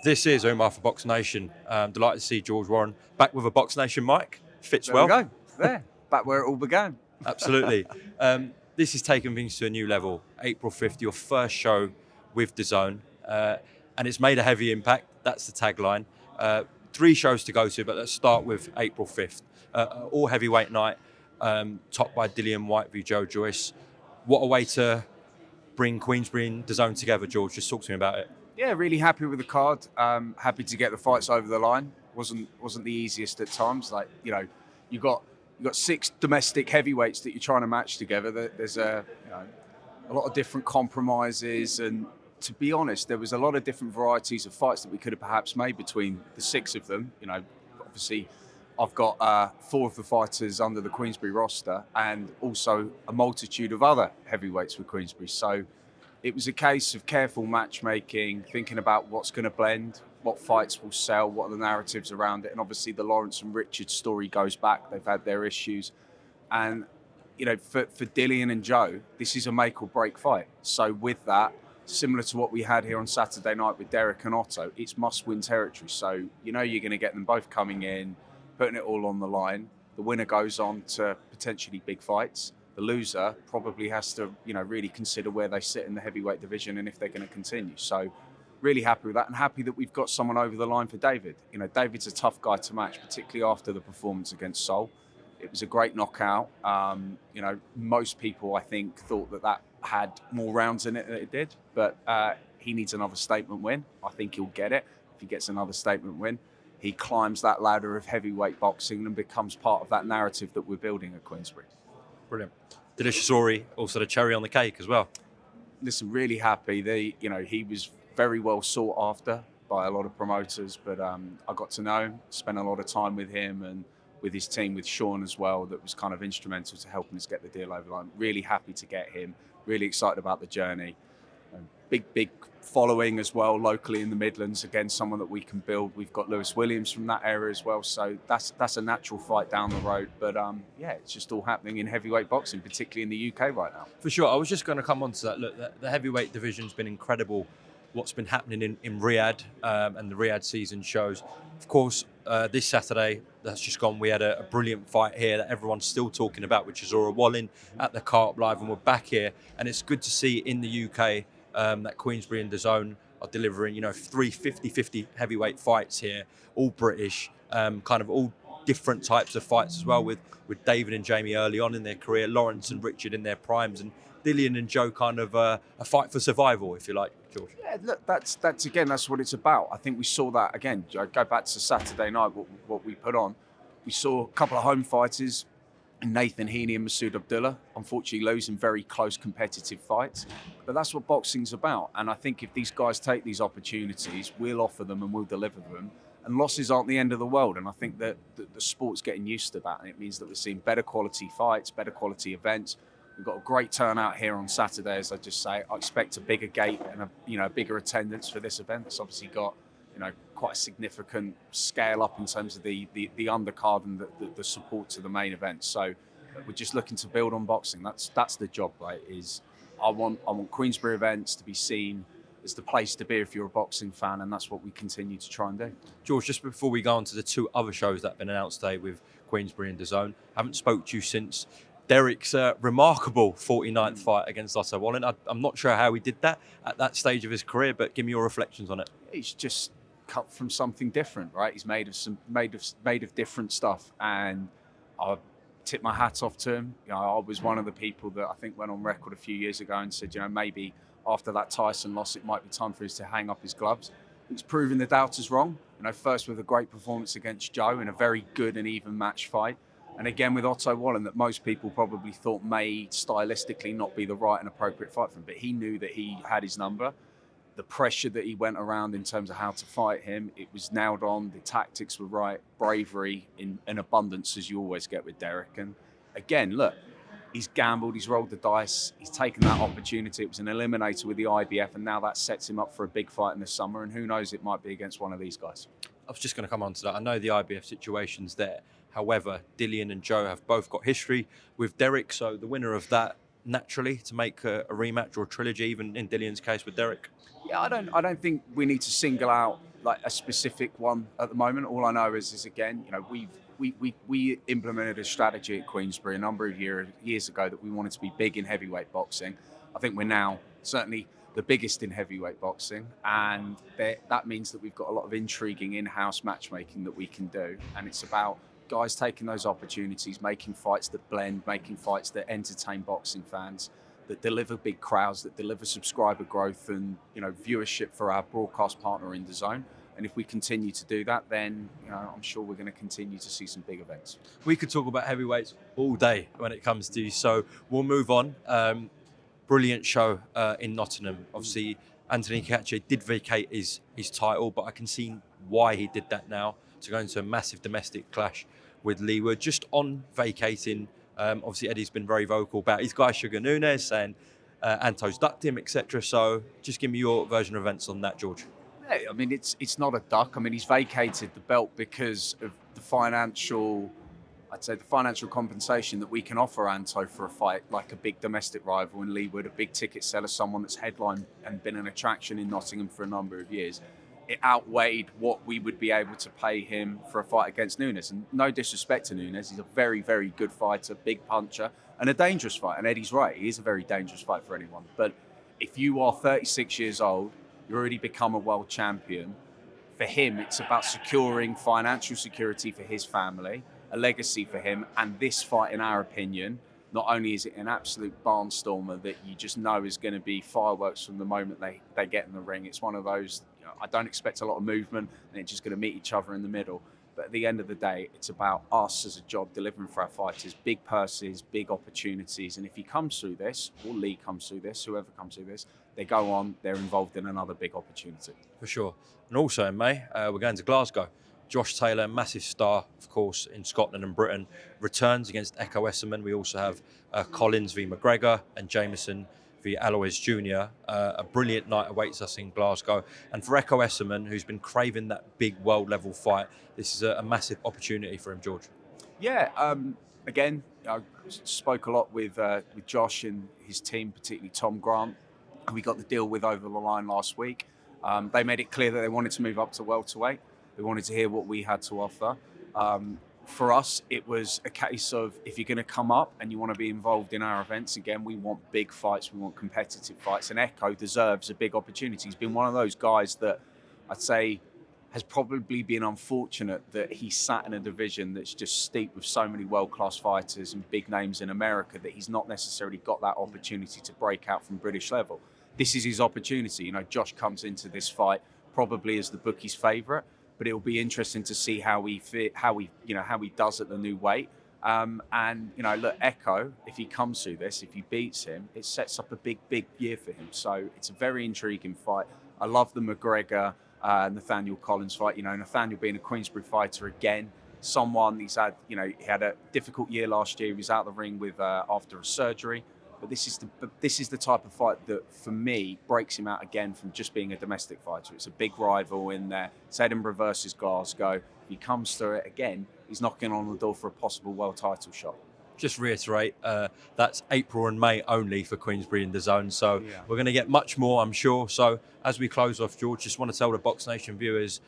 This is Umar for BoxNation. Delighted to see George Warren back with a BoxNation mic. Fits There well. we go. There, back where it all began. Absolutely. This is taking things to a new level. April 5th, your first show with DAZN, and it's made a heavy impact. That's the tagline. 3 shows to go to, but let's start with April 5th. All heavyweight night, topped by Dillian Whyte v Joe Joyce. What a way to bring Queensberry and DAZN together, George. Just talk to me about it. Yeah, really happy with the card. Happy to get the fights over the line. Wasn't the easiest at times. Like you got 6 domestic heavyweights that you're trying to match together. There's a lot of different compromises, and to be honest, there was a lot of different varieties of fights that we could have perhaps made between the 6 of them. Obviously, I've got 4 of the fighters under the Queensberry roster, and also a multitude of other heavyweights for Queensberry. So it was a case of careful matchmaking, thinking about what's going to blend, what fights will sell, what are the narratives around it. And obviously the Lawrence and Richard story goes back. They've had their issues. And, for Dillian and Joe, this is a make or break fight. So with that, similar to what we had here on Saturday night with Derek and Otto, it's must-win territory. So you're going to get them both coming in, putting it all on the line. The winner goes on to potentially big fights. The loser probably has to, really consider where they sit in the heavyweight division and if they're going to continue. So really happy with that, and happy that we've got someone over the line for David. David's a tough guy to match, particularly after the performance against Seoul. It was a great knockout. Most people, I think, thought that had more rounds in it than it did, but he needs another statement win. I think he'll get it. If he gets another statement win, he climbs that ladder of heavyweight boxing and becomes part of that narrative that we're building at Queensberry. Brilliant. Dillian also the cherry on the cake as well. Listen, really happy. He was very well sought after by a lot of promoters, but I got to know him, spent a lot of time with him and with his team, with Sean as well, that was kind of instrumental to helping us get the deal over the line. Really happy to get him, really excited about the journey. Big following as well locally in the Midlands. Again, someone that we can build. We've got Lewis Williams from that area as well, so that's a natural fight down the road. But it's just all happening in heavyweight boxing, particularly in the UK right now. For sure. I was just going to come on to that. Look, the heavyweight division's been incredible. What's been happening in Riyadh and the Riyadh season shows. Of course, this Saturday that's just gone, we had a brilliant fight here that everyone's still talking about, which is Chisora Wallin at the Carp Live, and we're back here. And it's good to see in the UK that Queensberry and DAZN are delivering, 3 50-50 heavyweight fights here, all British, kind of all different types of fights as well, with David and Jamie early on in their career, Lawrence and Richard in their primes, and Dillian and Joe kind of a fight for survival, if you like, George. Yeah, look, that's what it's about. I think we saw that again. I go back to Saturday night, what we put on. We saw a couple of home fighters, Nathan Heaney and Masood Abdullah, unfortunately losing very close competitive fights. But that's what boxing's about. And I think if these guys take these opportunities, we'll offer them and we'll deliver them. And losses aren't the end of the world. And I think that the sport's getting used to that. And it means that we're seeing better quality fights, better quality events. We've got a great turnout here on Saturday, as I just say. I expect a bigger gate and a bigger attendance for this event. It's obviously got quite a significant scale up in terms of the undercard and the support to the main event. So we're just looking to build on boxing. That's the job, right? I want Queensberry events to be seen as the place to be if you're a boxing fan, and that's what we continue to try and do. George, just before we go on to the 2 other shows that have been announced today with Queensberry and DAZN, I haven't spoke to you since Derek's remarkable 49th fight against Otto Wallin. I'm not sure how he did that at that stage of his career, but give me your reflections on it. He's just cut from something different, right? He's made of different stuff, and I tip my hat off to him. I was one of the people that I think went on record a few years ago and said, maybe after that Tyson loss, it might be time for him to hang up his gloves. He's proven the doubters wrong. First with a great performance against Joe in a very good and even match fight. And again with Otto Wallin, that most people probably thought may stylistically not be the right and appropriate fight for him. But he knew that he had his number. The pressure that he went around in terms of how to fight him, it was nailed on. The tactics were right. Bravery in abundance, as you always get with Derek. And again, look, he's gambled, he's rolled the dice, he's taken that opportunity. It was an eliminator with the IBF, and now that sets him up for a big fight in the summer. And who knows, it might be against one of these guys. I was just going to come on to that. I know the IBF situation's there. However, Dillian and Joe have both got history with Derek, so the winner of that, naturally, to make a rematch or a trilogy, even in Dillian's case with Derek. Yeah, I don't think we need to single out like a specific one at the moment. All I know is again, we implemented a strategy at Queensberry a number of years ago that we wanted to be big in heavyweight boxing. I think we're now certainly the biggest in heavyweight boxing, and that means that we've got a lot of intriguing in-house matchmaking that we can do, and it's about guys taking those opportunities, making fights that blend, making fights that entertain boxing fans, that deliver big crowds, that deliver subscriber growth and viewership for our broadcast partner in DAZN. And if we continue to do that, then I'm sure we're going to continue to see some big events. We could talk about heavyweights all day when it comes to you, so we'll move on. Brilliant show in Nottingham. Obviously, Anthony Cacace did vacate his title, but I can see why he did that now, to go into a massive domestic clash with Leeward. Just on vacating, obviously Eddie's been very vocal about his guy Sugar Nunes, saying Anto's ducked him, etc. So just give me your version of events on that, George. Yeah, I mean, it's not a duck. I mean, he's vacated the belt because of the financial compensation that we can offer Anto for a fight like a big domestic rival in Leeward, a big ticket seller, someone that's headlined and been an attraction in Nottingham for a number of years. It outweighed what we would be able to pay him for a fight against Nunes. And no disrespect to Nunes, he's a very, very good fighter, big puncher, and a dangerous fight. And Eddie's right, he is a very dangerous fight for anyone. But if you are 36 years old, you've already become a world champion, for him, it's about securing financial security for his family, a legacy for him, and this fight, in our opinion, not only is it an absolute barnstormer that you just know is going to be fireworks from the moment they get in the ring. It's one of those, I don't expect a lot of movement, and it's just going to meet each other in the middle. But at the end of the day, it's about us as a job delivering for our fighters, big purses, big opportunities. And if he comes through this, or Lee comes through this, whoever comes through this, they go on, they're involved in another big opportunity. For sure. And also in May, we're going to Glasgow. Josh Taylor, massive star, of course, in Scotland and Britain, returns against Echo Esserman. We also have Collins v McGregor and Jameson v Alois Jr. A brilliant night awaits us in Glasgow. And for Echo Esserman, who's been craving that big world-level fight, this is a massive opportunity for him, George. Yeah, again, I spoke a lot with Josh and his team, particularly Tom Grant, who we got the deal with over the line last week. They made it clear that they wanted to move up to welterweight. They wanted to hear what we had to offer. For us, it was a case of, if you're going to come up and you want to be involved in our events, again, we want big fights, we want competitive fights, and Echo deserves a big opportunity. He's been one of those guys that I'd say has probably been unfortunate that he sat in a division that's just steeped with so many world-class fighters and big names in America that he's not necessarily got that opportunity to break out from British level. This is his opportunity. Josh comes into this fight probably as the bookie's favourite, but it'll be interesting to see how he does at the new weight. Look, Echo, if he comes through this, if he beats him, it sets up a big year for him. So it's a very intriguing fight. I love the McGregor Nathaniel Collins fight. Nathaniel being a Queensberry fighter again, someone he had a difficult year last year. He was out of the ring with after a surgery. But this is the type of fight that, for me, breaks him out again from just being a domestic fighter. It's a big rival in there. It's Edinburgh versus Glasgow. If he comes through it again, he's knocking on the door for a possible world title shot. Just reiterate, that's April and May only for Queensberry and DAZN. So we're going to get much more, I'm sure. So as we close off, George, just want to tell the BoxNation viewers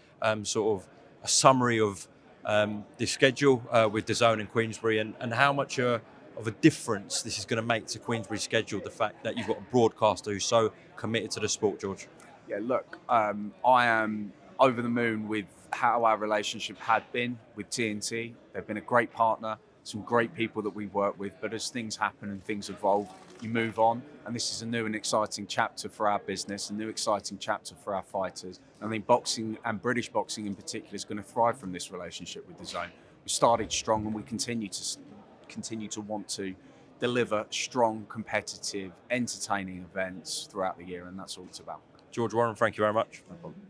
sort of a summary of the schedule with DAZN and Queensberry, and how much of a difference this is going to make to Queensberry's schedule, the fact that you've got a broadcaster who's so committed to the sport, George. Yeah, look, I am over the moon with how our relationship had been with TNT. They've been a great partner, some great people that we work with, but as things happen and things evolve, you move on, and this is a new and exciting chapter for our business, a new exciting chapter for our fighters. I think boxing, and British boxing in particular, is going to thrive from this relationship with DAZN. We started strong, and we continue to want to deliver strong, competitive, entertaining events throughout the year, and that's all it's about. George Warren, thank you very much. No problem.